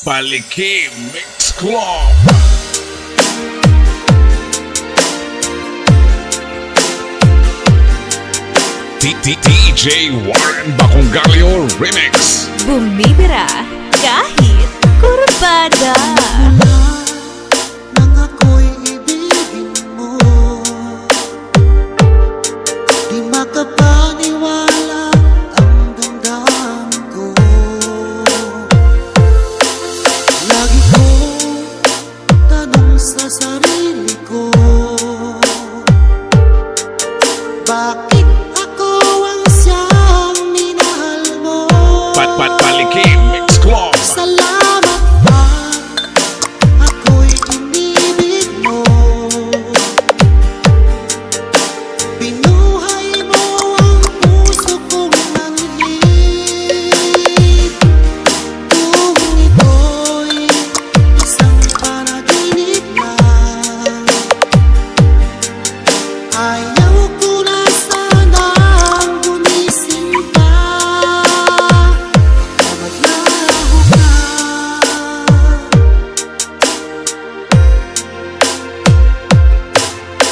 Paliki Mix Club. DJ Warren Bacungalio Remix. Bumibira kahit kurbada. Nang ako'y ibigin mo, di makapaniwala ang damdamin ko. Lagi kong tanong sa sarili ko, bakit ako ang siyang minahal mo? Paliki Mix Club. Salamat pa, ako'y inibig mo. Binuhay mo ang puso kong manhid. Kung ito'y isang panaginip lang, ayaw ko na sanang gumising pa. Maglaho ka.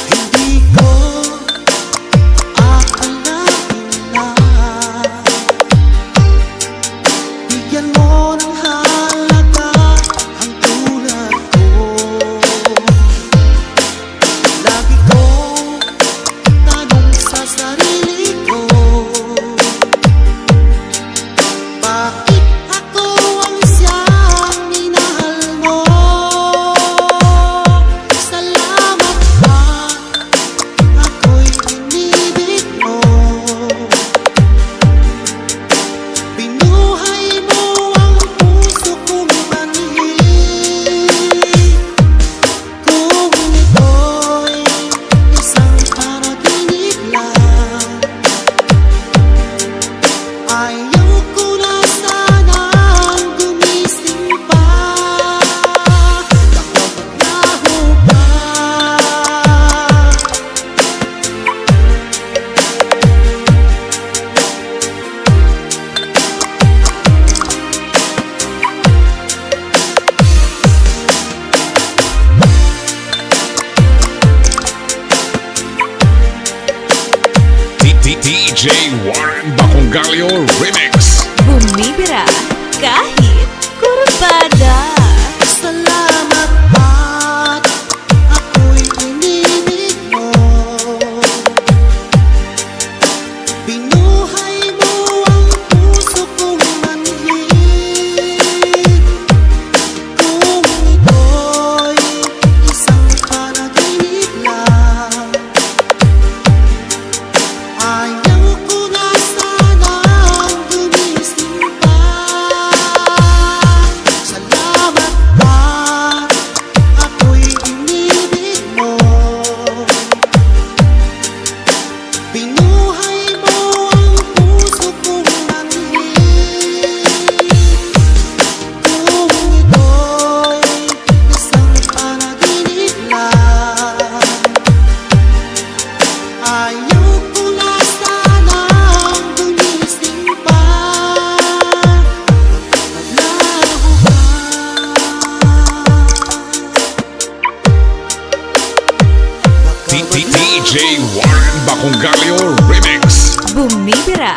Hindi ko akalain na bigyan mo ng halaga ang tulad ko. Lagi kong tanong sa sarili ko, bakit ako ang siyang minahal mo? Salamat pa, ako'y inibig mo. Binuhay mo ang puso kong manhid. Kung ito'y isang panaginip lang, ayaw ko na sanang gumising pa. Maglaho pa. DJ Warren Bacungalio Remix. Bumibira kahit kurbada. Salamat at ako'y inibig mo. Binuhay mo ang puso kong manhid. Kung ito'y isang panaginip lang, ayaw ko na sanang gumising pa. Salamat pa, ako'y inibig mo. Binuhay mo ang puso kong manhid. Kung ito'y isang panaginip lang, ayaw ko na sanang gumising pa. Maglaho ka. DJ Warren Bacungalio Remix. Bumibira